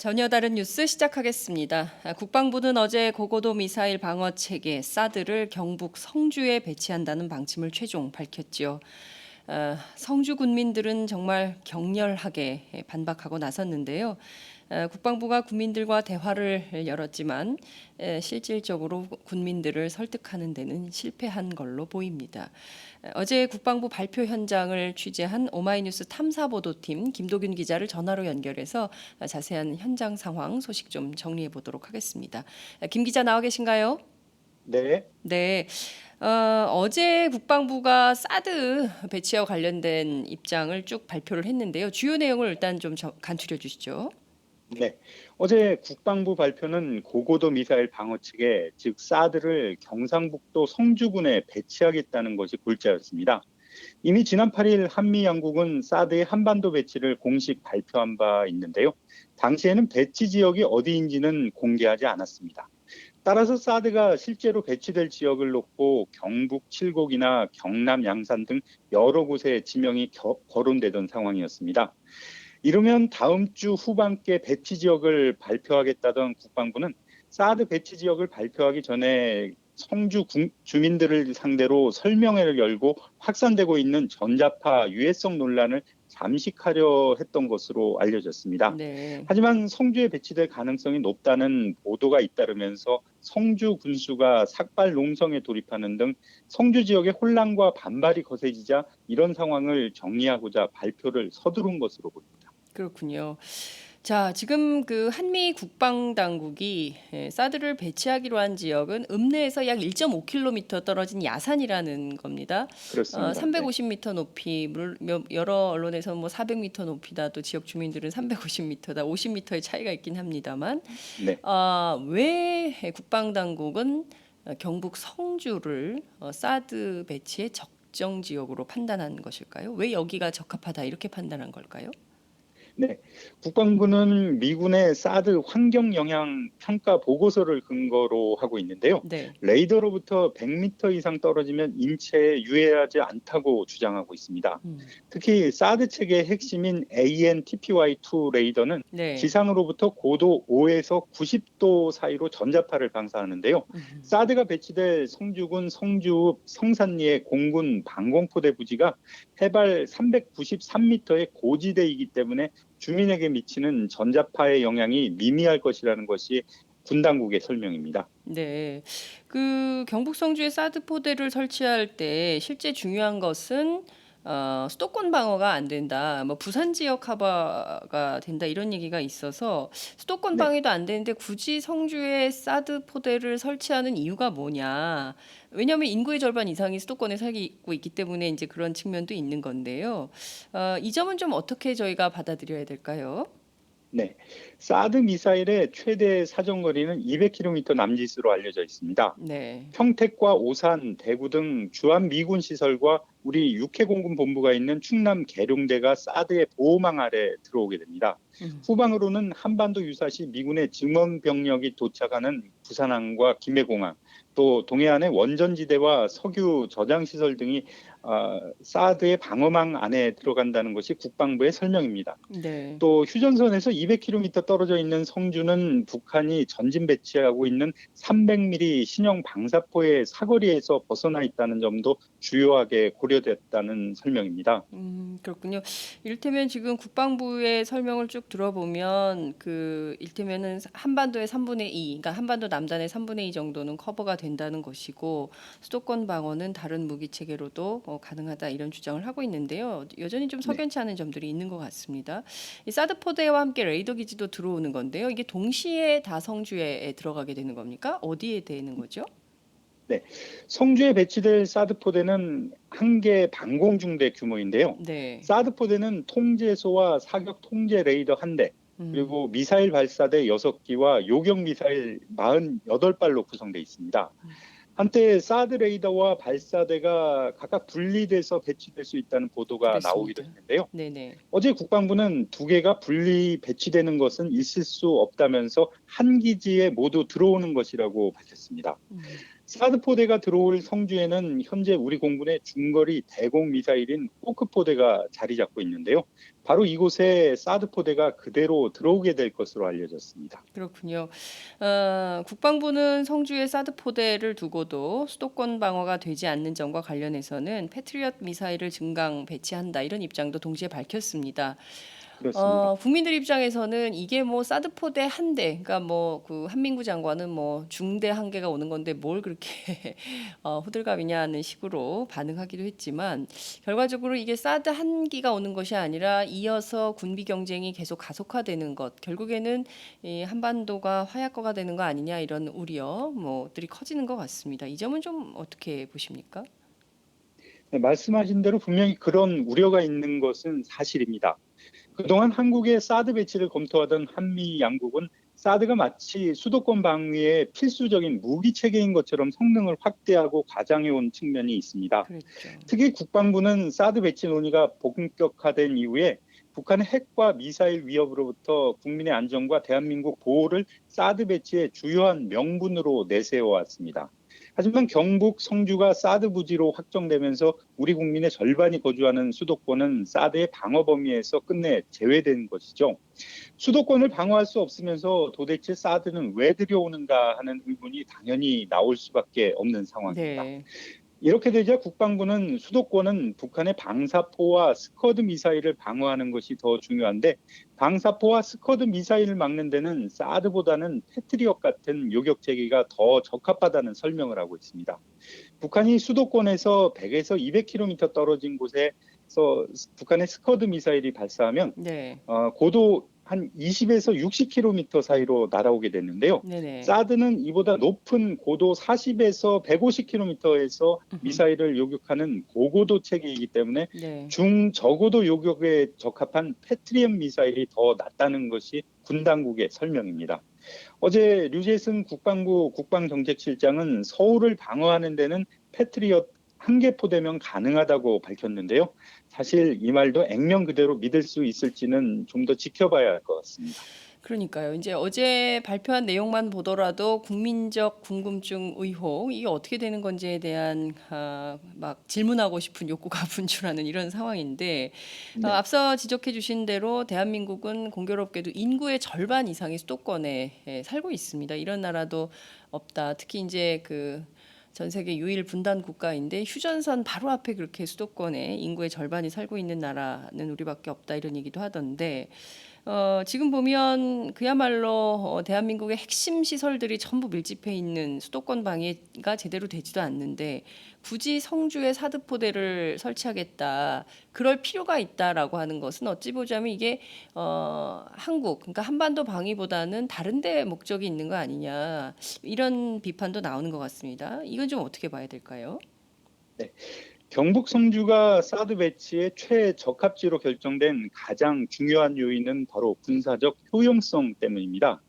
전혀 다른 뉴스 시작하겠습니다. 국방부는 어제 고고도 미사일 방어 체계 사드를 경북 성주에 배치한다는 방침을 최종 밝혔지요. 성주 군민들은 정말 격렬하게 반박하고 나섰는데요. 국방부가 군민들과 대화를 열었지만 실질적으로 군민들을 설득하는 데는 실패한 걸로 보입니다. 어제 국방부 발표 현장을 취재한 오마이뉴스 탐사보도팀 김도균 기자를 전화로 연결해서 자세한 현장 상황 소식 좀 정리해 보도록 하겠습니다. 김 기자 나와 계신가요? 네, 네. 어제 국방부가 사드 배치와 관련된 입장을 쭉 발표를 했는데요. 주요 내용을 일단 좀 간추려 주시죠. 네. 어제 국방부 발표는 고고도 미사일 방어 체계, 즉 사드를 경상북도 성주군에 배치하겠다는 것이 골자였습니다. 이미 지난 8일 한미 양국은 사드의 한반도 배치를 공식 발표한 바 있는데요. 당시에는 배치 지역이 어디인지는 공개하지 않았습니다. 따라서 사드가 실제로 배치될 지역을 놓고 경북 칠곡이나 경남 양산 등 여러 곳에 지명이 거론되던 상황이었습니다. 이르면 다음 주 후반께 배치 지역을 발표하겠다던 국방부는 사드 배치 지역을 발표하기 전에 성주 주민들을 상대로 설명회를 열고 확산되고 있는 전자파 유해성 논란을 잠식하려 했던 것으로 알려졌습니다. 네. 하지만 성주에 배치될 가능성이 높다는 보도가 잇따르면서 성주 군수가 삭발 농성에 돌입하는 등 성주 지역의 혼란과 반발이 거세지자 이런 상황을 정리하고자 발표를 서두른 것으로 보입니다. 그렇군요. 자, 지금 그 한미 국방 당국이 사드를 배치하기로 한 지역은 읍내에서 약 1.5km 떨어진 야산이라는 겁니다. 그렇습니다. 네. 350m 높이, 여러 언론에서 뭐 400m 높이다, 또 지역 주민들은 350m다, 50m의 차이가 있긴 합니다만, 네. 왜 국방 당국은 경북 성주를 사드 배치의 적정 지역으로 판단한 것일까요? 왜 여기가 적합하다 이렇게 판단한 걸까요? 네, 국방부는 미군의 사드 환경 영향 평가 보고서를 근거로 하고 있는데요. 네. 레이더로부터 100m 이상 떨어지면 인체에 유해하지 않다고 주장하고 있습니다. 음. 특히 사드 체계의 핵심인 AN/TPY-2 레이더는 네. 지상으로부터 고도 5에서 90도 사이로 전자파를 방사하는데요. 음. 사드가 배치될 성주군 성주읍 성산리의 공군 방공포대 부지가 해발 393m의 고지대이기 때문에 주민에게 미치는 전자파의 영향이 미미할 것이라는 것이 군 당국의 설명입니다. 네. 그 경북 성주에 사드 포대를 설치할 때 실제 중요한 것은 수도권 방어가 안 된다. 뭐 부산 지역 커버가 된다 이런 얘기가 있어서 수도권 네. 방위도 안 되는데 굳이 성주에 사드 포대를 설치하는 이유가 뭐냐? 왜냐하면 인구의 절반 이상이 수도권에 살고 있기 때문에 이제 그런 측면도 있는 건데요. 이 점은 좀 어떻게 저희가 받아들여야 될까요? 네. 사드 미사일의 최대 사정거리는 200km 남짓으로 알려져 있습니다. 네. 평택과 오산, 대구 등 주한 미군 시설과 우리 육해공군 본부가 있는 충남 계룡대가 사드의 보호망 아래 들어오게 됩니다. 음. 후방으로는 한반도 유사시 미군의 증원 병력이 도착하는 부산항과 김해공항, 또 동해안의 원전지대와 석유 저장 시설 등이 사드의 방어망 안에 들어간다는 것이 국방부의 설명입니다. 네. 또 휴전선에서 200km 떨어져 있는 성주는 북한이 전진 배치하고 있는 300mm 신형 방사포의 사거리에서 벗어나 있다는 점도 주요하게 고려됐다는 설명입니다. 그렇군요. 이를테면 지금 국방부의 설명을 쭉 들어보면 그 이를테면은 한반도의 3분의 2, 그러니까 한반도 남단의 3분의 2 정도는 커버가 된다는 것이고 수도권 방어는 다른 무기 체계로도 가능하다 이런 주장을 하고 있는데요. 여전히 좀 네. 석연치 않은 점들이 있는 것 같습니다. 이 사드 포대와 함께 레이더 기지도 들어오는 건데요. 이게 동시에 다성주에 들어가게 되는 겁니까? 어디에 되는 거죠? 네. 성주에 배치될 사드 포대는 한 개 방공중대 규모인데요. 네. 사드 포대는 통제소와 사격 통제 레이더 한 대, 음. 그리고 미사일 발사대 6기와 요격 미사일 48발로 구성되어 있습니다. 한때 사드 레이더와 발사대가 각각 분리돼서 배치될 수 있다는 보도가 나오기도 그랬습니다. 했는데요. 네네. 어제 국방부는 두 개가 분리 배치되는 것은 있을 수 없다면서 한 기지에 모두 들어오는 것이라고 밝혔습니다. 음. 사드 포대가 들어올 성주에는 현재 우리 공군의 중거리 대공 미사일인 포크 포대가 자리 잡고 있는데요. 바로 이곳에 사드 포대가 그대로 들어오게 될 것으로 알려졌습니다. 그렇군요. 국방부는 성주에 사드 포대를 두고도 수도권 방어가 되지 않는 점과 관련해서는 패트리엇 미사일을 증강 배치한다 이런 입장도 동시에 밝혔습니다. 그렇습니다. 국민들 입장에서는 이게 뭐 사드 포대 한 대, 그러니까 뭐 그 한민구 장관은 뭐 중대 한 개가 오는 건데 뭘 그렇게 호들갑이냐는 식으로 반응하기도 했지만 결과적으로 이게 사드 한 기가 오는 것이 아니라 이어서 군비 경쟁이 계속 가속화되는 것, 결국에는 이 한반도가 화약고가 되는 거 아니냐 이런 우려 뭐들이 커지는 것 같습니다. 이 점은 좀 어떻게 보십니까? 네, 말씀하신 대로 분명히 그런 우려가 있는 것은 사실입니다. 그동안 한국의 사드 배치를 검토하던 한미 양국은 사드가 마치 수도권 방위의 필수적인 무기 체계인 것처럼 성능을 확대하고 과장해온 측면이 있습니다. 그랬죠. 특히 국방부는 사드 배치 논의가 본격화된 이후에 북한의 핵과 미사일 위협으로부터 국민의 안전과 대한민국 보호를 사드 배치의 주요한 명분으로 내세워왔습니다. 하지만 경북 성주가 사드 부지로 확정되면서 우리 국민의 절반이 거주하는 수도권은 사드의 방어 범위에서 끝내 제외된 것이죠. 수도권을 방어할 수 없으면서 도대체 사드는 왜 들여오는가 하는 의문이 당연히 나올 수밖에 없는 상황입니다. 네. 이렇게 되자 국방부는 수도권은 북한의 방사포와 스커드 미사일을 방어하는 것이 더 중요한데 방사포와 스커드 미사일을 막는 데는 사드보다는 패트리엇 같은 요격 체계가 더 적합하다는 설명을 하고 있습니다. 북한이 수도권에서 100에서 200km 떨어진 곳에서 북한의 스커드 미사일이 발사하면 네. 고도 한 20에서 60km 사이로 날아오게 됐는데요. 네네. 사드는 이보다 높은 고도 40에서 150km에서 음흠. 미사일을 요격하는 고고도 체계이기 때문에 네. 중저고도 요격에 적합한 패트리엇 미사일이 더 낫다는 것이 군 당국의 설명입니다. 어제 류재승 국방부 국방정책실장은 서울을 방어하는 데는 패트리엇 한 개 포대면 가능하다고 밝혔는데요. 사실 이 말도 액면 그대로 믿을 수 있을지는 좀 더 지켜봐야 할 것 같습니다. 그러니까요. 이제 어제 발표한 내용만 보더라도 국민적 궁금증, 의혹, 이게 어떻게 되는 건지에 대한 막 질문하고 싶은 욕구가 분출하는 이런 상황인데 네. 앞서 지적해 주신 대로 대한민국은 공교롭게도 인구의 절반 이상이 수도권에 살고 있습니다. 이런 나라도 없다. 특히 이제 그 전 세계 유일 분단 국가인데 휴전선 바로 앞에 그렇게 수도권에 인구의 절반이 살고 있는 나라는 우리밖에 없다 이런 얘기도 하던데 지금 보면 그야말로 대한민국의 핵심 시설들이 전부 밀집해 있는 수도권 방해가 제대로 되지도 않는데 굳이 성주에 사드포대를 설치하겠다. 그럴 필요가 있다라고 하는 것은 어찌 보자면 이게 한국, 그러니까 한반도 방위보다는 다른 데 목적이 있는 거 아니냐. 이런 비판도 나오는 것 같습니다. 이건 좀 어떻게 봐야 될까요? 네. 경북 성주가 사드 배치의 최적합지로 결정된 가장 중요한 요인은 바로 군사적 효용성 때문입니다.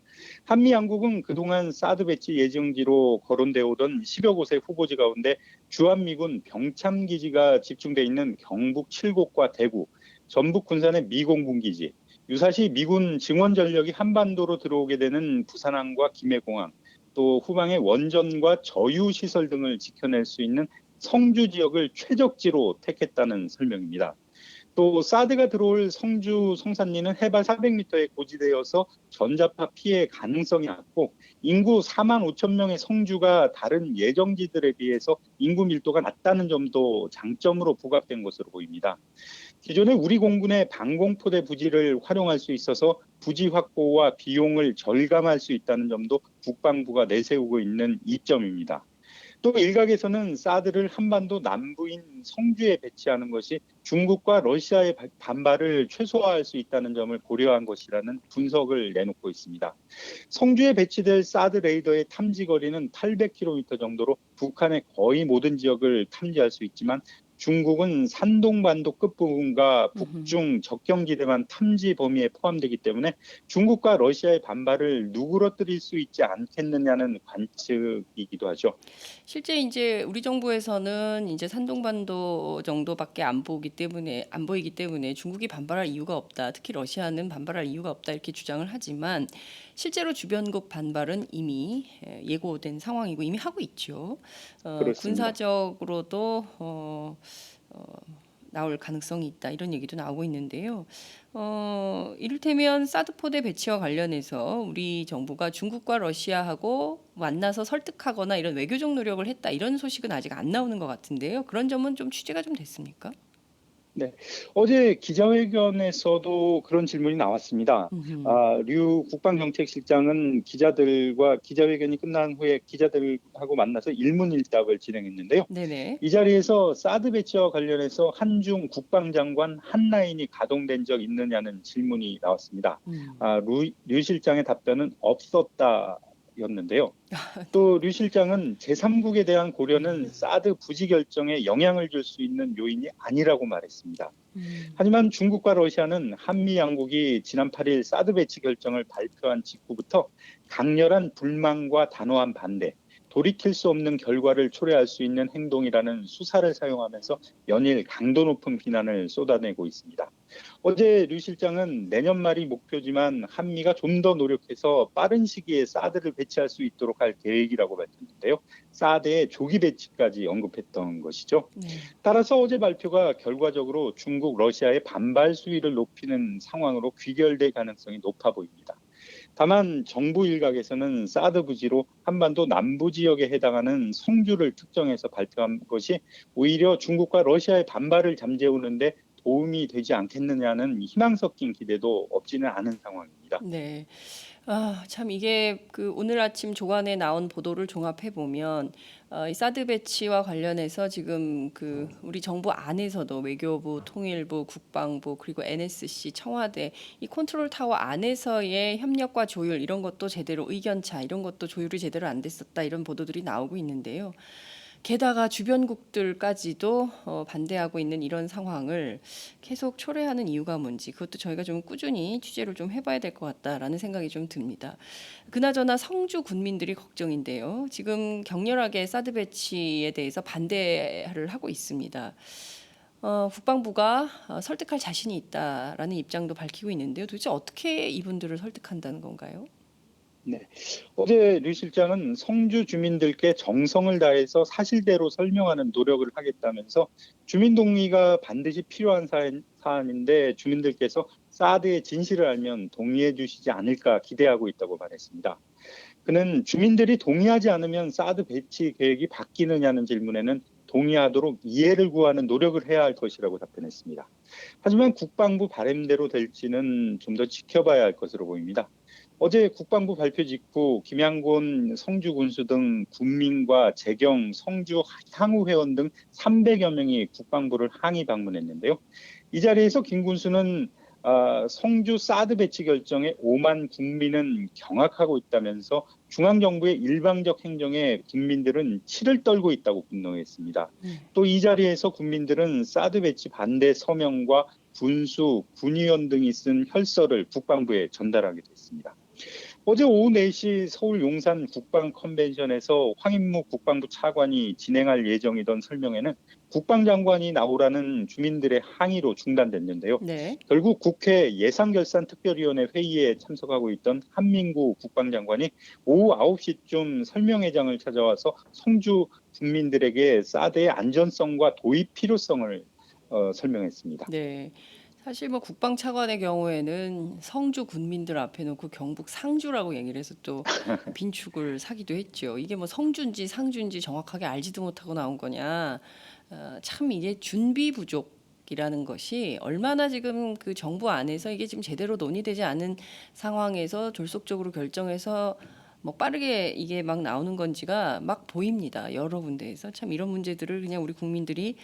한미 양국은 그동안 사드 배치 예정지로 거론되어 오던 10여 곳의 후보지 가운데 주한미군 병참기지가 집중돼 있는 경북 7곳과 대구, 전북 군산의 미공군기지, 유사시 미군 증원 전력이 한반도로 들어오게 되는 부산항과 김해공항, 또 후방의 원전과 저유 시설 등을 지켜낼 수 있는 성주 지역을 최적지로 택했다는 설명입니다. 또 사드가 들어올 성주 성산리는 해발 400m의 고지대여서 전자파 피해 가능성이 낮고 인구 4만 5천 명의 성주가 다른 예정지들에 비해서 인구 밀도가 낮다는 점도 장점으로 부각된 것으로 보입니다. 기존에 우리 공군의 방공포대 부지를 활용할 수 있어서 부지 확보와 비용을 절감할 수 있다는 점도 국방부가 내세우고 있는 이점입니다. 또 일각에서는 사드를 한반도 남부인 성주에 배치하는 것이 중국과 러시아의 반발을 최소화할 수 있다는 점을 고려한 것이라는 분석을 내놓고 있습니다. 성주에 배치될 사드 레이더의 탐지 거리는 800km 정도로 북한의 거의 모든 지역을 탐지할 수 있지만 중국은 산동반도 끝부분과 음흠. 북중 접경지대만 탐지 범위에 포함되기 때문에 중국과 러시아의 반발을 누그러뜨릴 수 있지 않겠느냐는 관측이기도 하죠. 실제 이제 우리 정부에서는 이제 산동반도 정도밖에 안 보이기 때문에 중국이 반발할 이유가 없다. 특히 러시아는 반발할 이유가 없다. 이렇게 주장을 하지만 실제로 주변국 반발은 이미 예고된 상황이고 이미 하고 있죠. 그렇습니다. 군사적으로도 나올 가능성이 있다. 이런 얘기도 나오고 있는데요. 이를테면 사드 포대 배치와 관련해서 우리 정부가 중국과 러시아하고 만나서 설득하거나 이런 외교적 노력을 했다. 이런 소식은 아직 안 나오는 것 같은데요. 그런 점은 좀 취재가 좀 됐습니까? 네. 어제 기자회견에서도 그런 질문이 나왔습니다. 음흠. 류 국방정책실장은 기자들과 기자회견이 끝난 후에 기자들하고 만나서 일문일답을 진행했는데요. 네네. 이 자리에서 사드 배치와 관련해서 한중 국방장관 한 라인이 가동된 적 있느냐는 질문이 나왔습니다. 음. 류 실장의 답변은 없었다였는데요. 또 류 실장은 제3국에 대한 고려는 사드 부지 결정에 영향을 줄 수 있는 요인이 아니라고 말했습니다. 음. 하지만 중국과 러시아는 한미 양국이 지난 8일 사드 배치 결정을 발표한 직후부터 강렬한 불만과 단호한 반대, 돌이킬 수 없는 결과를 초래할 수 있는 행동이라는 수사를 사용하면서 연일 강도 높은 비난을 쏟아내고 있습니다. 어제 류 실장은 내년 말이 목표지만 한미가 좀 더 노력해서 빠른 시기에 사드를 배치할 수 있도록 할 계획이라고 밝혔는데요. 사드의 조기 배치까지 언급했던 것이죠. 네. 따라서 어제 발표가 결과적으로 중국, 러시아의 반발 수위를 높이는 상황으로 귀결될 가능성이 높아 보입니다. 다만 정부 일각에서는 사드 부지로 한반도 남부 지역에 해당하는 성주를 특정해서 발표한 것이 오히려 중국과 러시아의 반발을 잠재우는데 도움이 되지 않겠느냐는 희망 섞인 기대도 없지는 않은 상황입니다. 네. 참 이게 그 오늘 아침 조간에 나온 보도를 종합해 보면 이 사드 배치와 관련해서 지금 그 우리 정부 안에서도 외교부, 통일부, 국방부 그리고 NSC, 청와대 이 컨트롤 타워 안에서의 협력과 조율 이런 것도 제대로 의견차 이런 것도 조율이 제대로 안 됐었다 이런 보도들이 나오고 있는데요. 게다가 주변국들까지도 반대하고 있는 이런 상황을 계속 초래하는 이유가 뭔지 그것도 저희가 좀 꾸준히 취재를 좀 해봐야 될 것 같다라는 생각이 좀 듭니다. 그나저나 성주 군민들이 걱정인데요. 지금 격렬하게 사드 배치에 대해서 반대를 하고 있습니다. 국방부가 설득할 자신이 있다라는 입장도 밝히고 있는데요. 도대체 어떻게 이분들을 설득한다는 건가요? 네. 어제 류 실장은 성주 주민들께 정성을 다해서 사실대로 설명하는 노력을 하겠다면서 주민 동의가 반드시 필요한 사안인데 주민들께서 사드의 진실을 알면 동의해 주시지 않을까 기대하고 있다고 말했습니다. 그는 주민들이 동의하지 않으면 사드 배치 계획이 바뀌느냐는 질문에는 동의하도록 이해를 구하는 노력을 해야 할 것이라고 답변했습니다. 하지만 국방부 바람대로 될지는 좀 더 지켜봐야 할 것으로 보입니다. 어제 국방부 발표 직후 김양곤 성주 군수 등 군민과 재경, 성주 향후 회원 등 300여 명이 국방부를 항의 방문했는데요. 이 자리에서 김 군수는 성주 사드 배치 결정에 오만 국민은 경악하고 있다면서 중앙정부의 일방적 행정에 국민들은 치를 떨고 있다고 분노했습니다. 네. 또 이 자리에서 국민들은 사드 배치 반대 서명과 군수, 군의원 등이 쓴 혈서를 국방부에 전달하기도 했습니다. 어제 오후 4시 서울 용산 국방 컨벤션에서 황인무 국방부 차관이 진행할 예정이던 설명회는 국방장관이 나오라는 주민들의 항의로 중단됐는데요. 네. 결국 국회 예산결산특별위원회 회의에 참석하고 있던 한민구 국방장관이 오후 9시쯤 설명회장을 찾아와서 성주 국민들에게 사드의 안전성과 도입 필요성을 설명했습니다. 네. 사실 뭐 국방 차관의 경우에는 성주 군민들 앞에 놓고 경북 상주라고 얘기를 해서 또 빈축을 사기도 했죠. 이게 뭐 성주인지 상주인지 정확하게 알지도 못하고 나온 거냐. 참 이게 준비 부족이라는 것이 얼마나 지금 그 정부 안에서 이게 지금 제대로 논의되지 않은 상황에서 졸속적으로 결정해서 뭐 빠르게 이게 막 나오는 건지가 막 보입니다. 여러 군데에서 참 이런 문제들을 그냥 우리 국민들이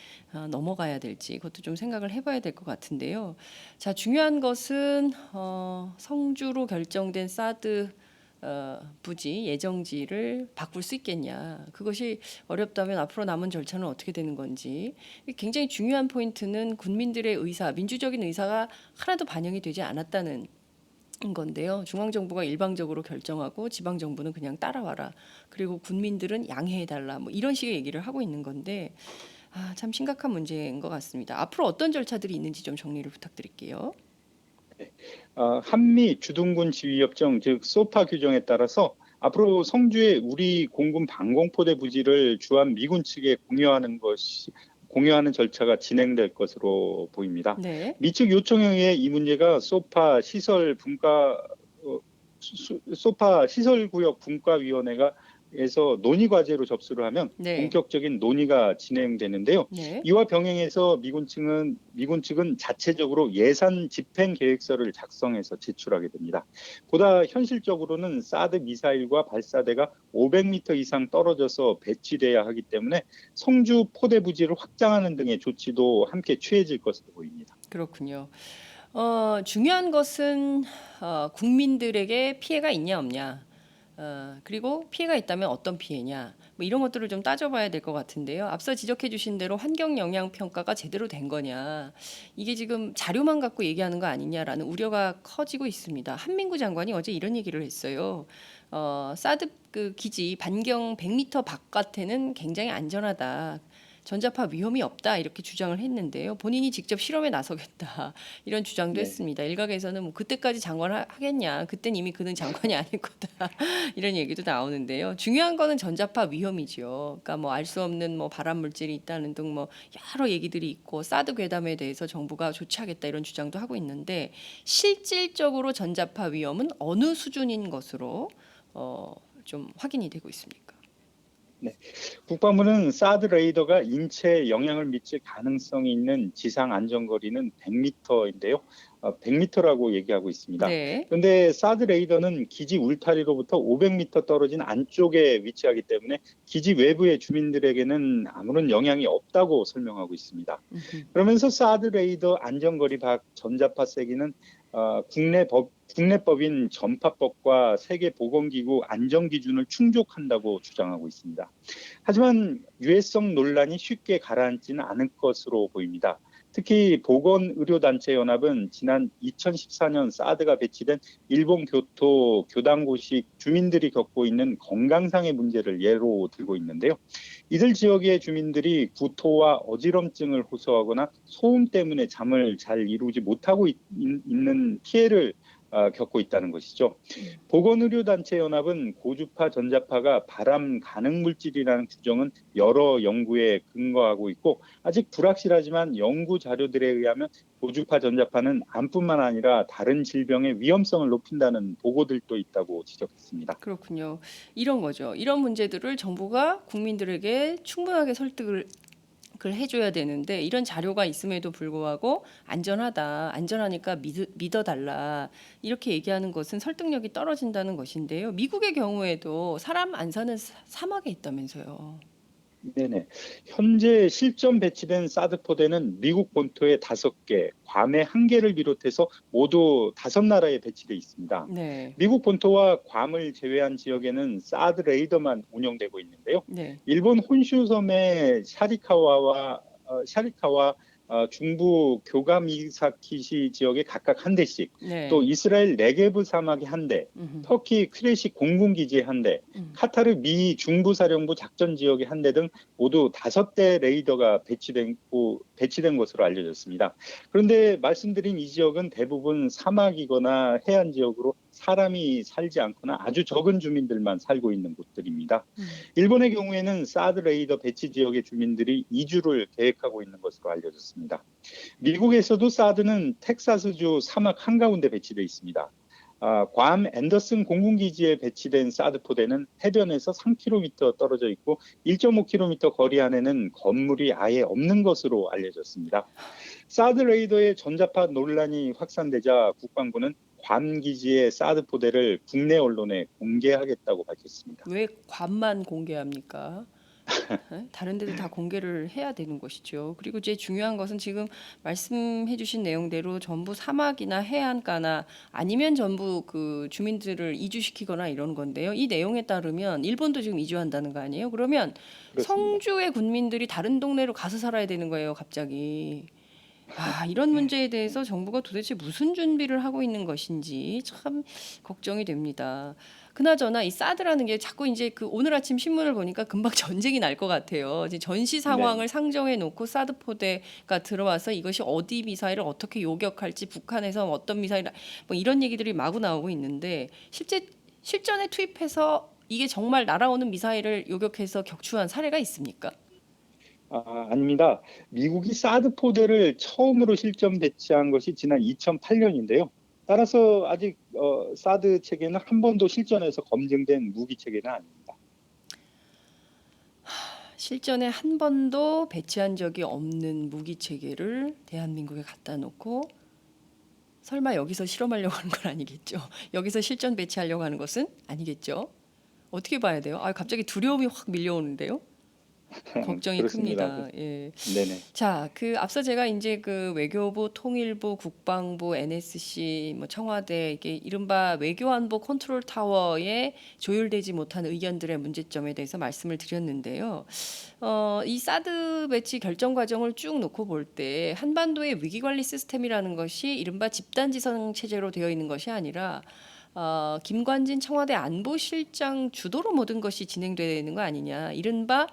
넘어가야 될지 그것도 좀 생각을 해봐야 될 것 같은데요. 자, 중요한 것은 성주로 결정된 사드 부지 예정지를 바꿀 수 있겠냐. 그것이 어렵다면 앞으로 남은 절차는 어떻게 되는 건지. 굉장히 중요한 포인트는 군민들의 의사, 민주적인 의사가 하나도 반영이 되지 않았다는 건데요. 중앙정부가 일방적으로 결정하고 지방정부는 그냥 따라와라. 그리고 군민들은 양해해달라. 뭐 이런 식의 얘기를 하고 있는 건데 참 심각한 문제인 것 같습니다. 앞으로 어떤 절차들이 있는지 좀 정리를 부탁드릴게요. 한미 주둔군 지휘협정 즉 소파 규정에 따라서 앞으로 성주의 우리 공군 방공포대 부지를 주한 미군 측에 공유하는 절차가 진행될 것으로 보입니다. 네. 미측 요청에 의해 이 문제가 소파 시설구역 분과위원회가 에서 논의 과제로 접수를 하면 네. 본격적인 논의가 진행되는데요. 네. 이와 병행해서 미군 측은 자체적으로 예산 집행 계획서를 작성해서 제출하게 됩니다. 보다 현실적으로는 사드 미사일과 발사대가 500m 이상 떨어져서 배치돼야 하기 때문에 성주 포대 부지를 확장하는 등의 조치도 함께 취해질 것으로 보입니다. 그렇군요. 중요한 것은 국민들에게 피해가 있냐 없냐. 그리고 피해가 있다면 어떤 피해냐. 뭐 이런 것들을 좀 따져봐야 될 것 같은데요. 앞서 지적해 주신 대로 환경 영향 평가가 제대로 된 거냐. 이게 지금 자료만 갖고 얘기하는 거 아니냐라는 우려가 커지고 있습니다. 한민구 장관이 어제 이런 얘기를 했어요. 사드 그 기지 반경 100m 바깥에는 굉장히 안전하다. 전자파 위험이 없다 이렇게 주장을 했는데요. 본인이 직접 실험에 나서겠다 이런 주장도 네. 했습니다. 일각에서는 뭐 그때까지 장관하겠냐, 그땐 이미 그는 장관이 아닐 거다 이런 얘기도 나오는데요. 중요한 거는 전자파 위험이죠. 그러니까 뭐 알 수 없는 뭐 발암 물질이 있다는 등 뭐 여러 얘기들이 있고 사드 괴담에 대해서 정부가 조치하겠다 이런 주장도 하고 있는데 실질적으로 전자파 위험은 어느 수준인 것으로 좀 확인이 되고 있습니까? 네. 국방부는 사드 레이더가 인체에 영향을 미칠 가능성이 있는 지상 안전거리는 100m인데요. 100m라고 얘기하고 있습니다. 네. 그런데 사드 레이더는 기지 울타리로부터 500m 떨어진 안쪽에 위치하기 때문에 기지 외부의 주민들에게는 아무런 영향이 없다고 설명하고 있습니다. 음흠. 그러면서 사드 레이더 안전거리 밖 전자파 세기는 국내법인 전파법과 세계보건기구 안전기준을 충족한다고 주장하고 있습니다. 하지만 유해성 논란이 쉽게 가라앉지는 않을 것으로 보입니다. 특히 보건의료단체연합은 지난 2014년 사드가 배치된 일본 교토 교당고식 주민들이 겪고 있는 건강상의 문제를 예로 들고 있는데요. 이들 지역의 주민들이 구토와 어지럼증을 호소하거나 소음 때문에 잠을 잘 이루지 못하고 있는 피해를 겪고 있다는 것이죠. 보건의료단체연합은 고주파 전자파가 발암 가능 물질이라는 규정은 여러 연구에 근거하고 있고 아직 불확실하지만 연구 자료들에 의하면 고주파 전자파는 암뿐만 아니라 다른 질병의 위험성을 높인다는 보고들도 있다고 지적했습니다. 그렇군요. 이런 거죠. 이런 문제들을 정부가 국민들에게 충분하게 설득을 해줘야 되는데 이런 자료가 있음에도 불구하고 안전하다, 안전하니까 믿어달라 이렇게 얘기하는 것은 설득력이 떨어진다는 것인데요. 미국의 경우에도 사람 안 사는 사막에 있다면서요. 네네. 현재 실전 배치된 사드 포대는 미국 본토에 5개, 괌에 1개를 비롯해서 모두 5나라에 배치돼 있습니다. 네, 미국 본토와 괌을 제외한 지역에는 사드 레이더만 운영되고 있는데요. 네, 일본 혼슈 섬의 샤리카와 중부 교가미사키시 지역에 각각 1대씩, 또 네. 이스라엘 네게브 사막에 1대, 음흠, 터키 크레시 공군기지에 1대, 카타르 미 중부사령부 작전 지역에 1대 등 모두 5대 레이더가 배치된 것으로 알려졌습니다. 그런데 말씀드린 이 지역은 대부분 사막이거나 해안 지역으로 사람이 살지 않거나 아주 적은 주민들만 살고 있는 곳들입니다. 일본의 경우에는 사드 레이더 배치 지역의 주민들이 이주를 계획하고 있는 것으로 알려졌습니다. 미국에서도 사드는 텍사스주 사막 한가운데 배치되어 있습니다. 괌 앤더슨 공군기지에 배치된 사드 포대는 해변에서 3km 떨어져 있고 1.5km 거리 안에는 건물이 아예 없는 것으로 알려졌습니다. 사드 레이더의 전자파 논란이 확산되자 국방부는 괌 기지의 사드 포대를 국내 언론에 공개하겠다고 밝혔습니다. 왜 괌만 공개합니까? 다른 데도 다 공개를 해야 되는 것이죠. 그리고 이제 중요한 것은 지금 말씀해 주신 내용대로 전부 사막이나 해안가나 아니면 전부 그 주민들을 이주시키거나 이런 건데요. 이 내용에 따르면 일본도 지금 이주한다는 거 아니에요? 그러면 그렇습니다. 성주의 군민들이 다른 동네로 가서 살아야 되는 거예요, 갑자기. 이런 문제에 대해서 정부가 도대체 무슨 준비를 하고 있는 것인지 참 걱정이 됩니다. 그나저나 이 사드라는 게 자꾸 이제 그 오늘 아침 신문을 보니까 금방 전쟁이 날 것 같아요. 이제 전시 네. 상황을 상정해 놓고 사드 포대가 들어와서 이것이 어디 미사일을 어떻게 요격할지 북한에서 어떤 미사일 뭐 이런 얘기들이 마구 나오고 있는데 실제 실전에 투입해서 이게 정말 날아오는 미사일을 요격해서 격추한 사례가 있습니까? 아닙니다. 미국이 사드 포대를 처음으로 실전 배치한 것이 지난 2008년인데요. 따라서 아직 사드 체계는 한 번도 실전에서 검증된 무기 체계는 아닙니다. 실전에 한 번도 배치한 적이 없는 무기 체계를 대한민국에 갖다 놓고 설마 여기서 실험하려고 하는 건 아니겠죠? 여기서 실전 배치하려고 하는 것은 아니겠죠? 어떻게 봐야 돼요? 갑자기 두려움이 확 밀려오는데요. 걱정이 그렇습니다. 큽니다. 예. 네네. 자, 그 앞서 제가 이제 그 외교부, 통일부, 국방부, NSC, 뭐 청와대 이게 이른바 외교안보 컨트롤 타워에 조율되지 못한 의견들의 문제점에 대해서 말씀을 드렸는데요. 이 사드 배치 결정 과정을 쭉 놓고 볼 때 한반도의 위기관리 시스템이라는 것이 이른바 집단지성 체제로 되어 있는 것이 아니라 김관진 청와대 안보실장 주도로 모든 것이 진행되는 거 아니냐. 이른바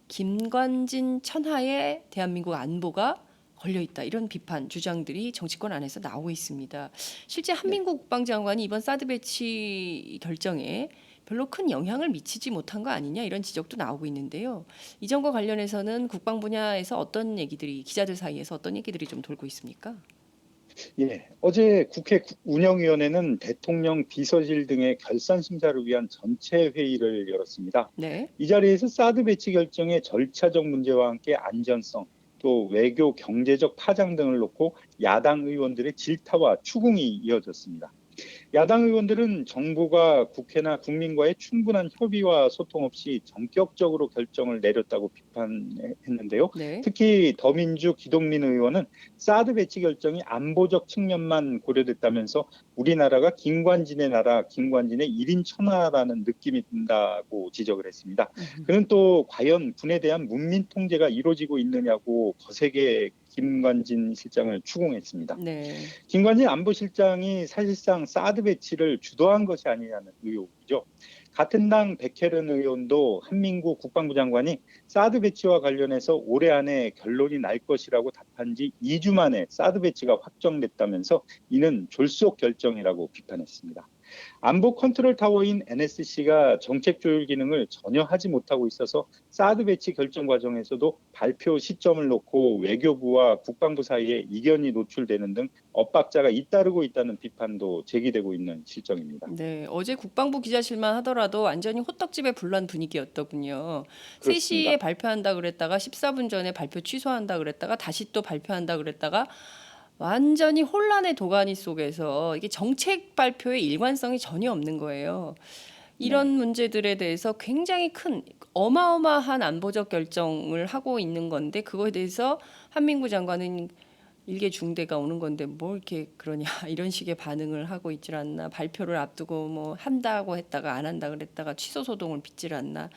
김관진 천하에 대한민국 안보가 걸려 있다. 이런 비판 주장들이 정치권 안에서 나오고 있습니다. 실제 네. 한민국 국방장관이 이번 사드 배치 결정에 별로 큰 영향을 미치지 못한 거 아니냐 이런 지적도 나오고 있는데요. 이 점과 관련해서는 국방 분야에서 어떤 얘기들이 기자들 사이에서 어떤 얘기들이 좀 돌고 있습니까? 예, 어제 국회 운영위원회는 대통령 비서실 등의 결산 심사를 위한 전체 회의를 열었습니다. 네. 이 자리에서 사드 배치 결정의 절차적 문제와 함께 안전성, 또 외교 경제적 파장 등을 놓고 야당 의원들의 질타와 추궁이 이어졌습니다. 야당 의원들은 정부가 국회나 국민과의 충분한 협의와 소통 없이 전격적으로 결정을 내렸다고 비판했는데요. 네. 특히 더민주 기동민 의원은 사드 배치 결정이 안보적 측면만 고려됐다면서 우리나라가 김관진의 나라, 김관진의 1인 천하라는 느낌이 든다고 지적을 했습니다. 그는 또 과연 군에 대한 문민 통제가 이루어지고 있느냐고 거세게 김관진 실장을 추궁했습니다. 네. 김관진 안보실장이 사실상 사드 배치를 주도한 것이 아니냐는 의혹이죠. 같은 당 백혜련 의원도 한민구 국방부 장관이 사드 배치와 관련해서 올해 안에 결론이 날 것이라고 답한 지 2주 만에 사드 배치가 확정됐다면서 이는 졸속 결정이라고 비판했습니다. 안보 컨트롤 타워인 NSC가 정책 조율 기능을 전혀 하지 못하고 있어서 사드 배치 결정 과정에서도 발표 시점을 놓고 외교부와 국방부 사이에 이견이 노출되는 등 엇박자가 잇따르고 있다는 비판도 제기되고 있는 실정입니다. 네, 어제 국방부 기자실만 하더라도 완전히 호떡집에 불난 분위기였더군요. 3시에 그렇습니다. 발표한다 그랬다가 14분 전에 발표 취소한다 그랬다가 다시 또 발표한다 그랬다가 완전히 혼란의 도가니 속에서 이게 정책 발표의 일관성이 전혀 없는 거예요. 이런 네. 문제들에 대해서 굉장히 큰 어마어마한 안보적 결정을 하고 있는 건데 그거에 대해서 한민구 장관은 일개 중대가 오는 건데 뭐 이렇게 그러냐 이런 식의 반응을 하고 있질 않나 발표를 앞두고 뭐 한다고 했다가 안 한다 그랬다가 취소 소동을 빚질 않나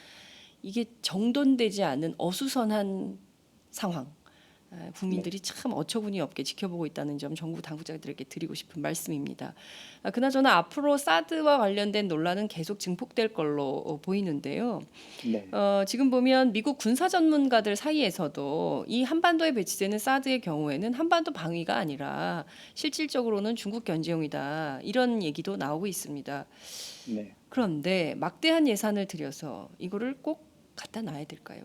이게 정돈되지 않은 어수선한 상황 네. 국민들이 참 어처구니 없게 지켜보고 있다는 점 정부 당국자들에게 드리고 싶은 말씀입니다. 그나저나 앞으로 사드와 관련된 논란은 계속 증폭될 걸로 보이는데요. 네. 지금 보면 미국 군사 전문가들 사이에서도 이 한반도에 배치되는 사드의 경우에는 한반도 방위가 아니라 실질적으로는 중국 견제용이다. 이런 얘기도 나오고 있습니다. 네. 그런데 막대한 예산을 들여서 이거를 꼭 갖다 놔야 될까요?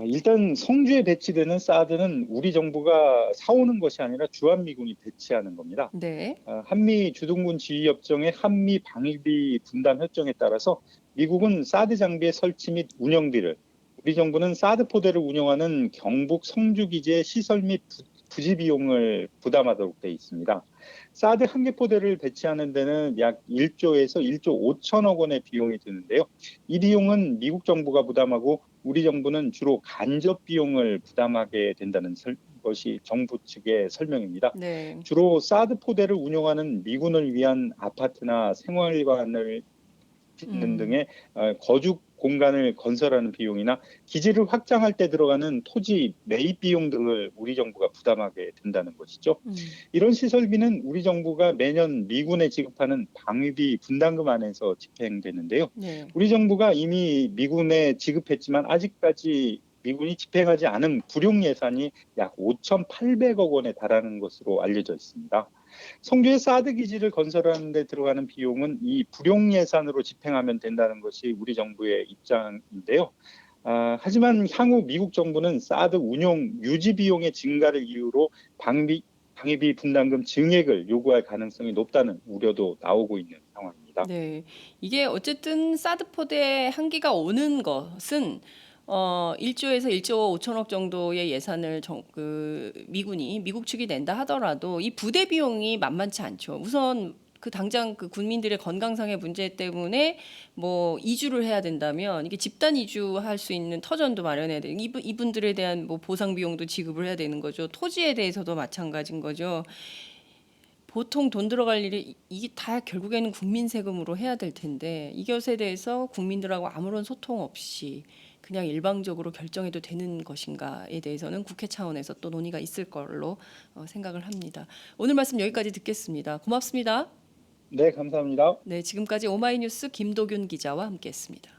일단 성주에 배치되는 사드는 우리 정부가 사오는 것이 아니라 주한미군이 배치하는 겁니다. 네. 한미 주둔군 지휘협정의 한미 방위비 분담 협정에 따라서 미국은 사드 장비의 설치 및 운영비를, 우리 정부는 사드 포대를 운영하는 경북 성주 기지의 시설 및 부지 비용을 부담하도록 되어 있습니다. 사드 한 개 포대를 배치하는 데는 약 1조에서 1조 5천억 원의 비용이 드는데요. 이 비용은 미국 정부가 부담하고 우리 정부는 주로 간접 비용을 부담하게 된다는 것이 정부 측의 설명입니다. 네. 주로 사드 포대를 운용하는 미군을 위한 아파트나 생활관을 짓는 음. 등의 거주 공간을 건설하는 비용이나 기지를 확장할 때 들어가는 토지 매입 비용 등을 우리 정부가 부담하게 된다는 것이죠. 음. 이런 시설비는 우리 정부가 매년 미군에 지급하는 방위비 분담금 안에서 집행되는데요. 네. 우리 정부가 이미 미군에 지급했지만 아직까지 미군이 집행하지 않은 불용 예산이 약 5,800억 원에 달하는 것으로 알려져 있습니다. 성주의 사드 기지를 건설하는 데 들어가는 비용은 이 불용 예산으로 집행하면 된다는 것이 우리 정부의 입장인데요. 하지만 향후 미국 정부는 사드 운용 유지 비용의 증가를 이유로 방위비 분담금 증액을 요구할 가능성이 높다는 우려도 나오고 있는 상황입니다. 네. 이게 어쨌든 사드 포대 한 기가 오는 것은 1조에서 1조 5천억 정도의 예산을 미국 측이 낸다 하더라도 이 부대 비용이 만만치 않죠. 우선 당장 군민들의 건강상의 문제 때문에 뭐 이주를 해야 된다면 이게 집단 이주할 수 있는 터전도 마련해야 되고 이분들에 대한 뭐 보상 비용도 지급을 해야 되는 거죠. 토지에 대해서도 마찬가지인 거죠. 보통 돈 들어갈 일이 이게 다 결국에는 국민 세금으로 해야 될 텐데 이것에 대해서 국민들하고 아무런 소통 없이 그냥 일방적으로 결정해도 되는 것인가에 대해서는 국회 차원에서 또 논의가 있을 걸로 생각을 합니다. 오늘 말씀 여기까지 듣겠습니다. 고맙습니다. 네, 감사합니다. 네, 지금까지 오마이뉴스 김도균 기자와 함께했습니다.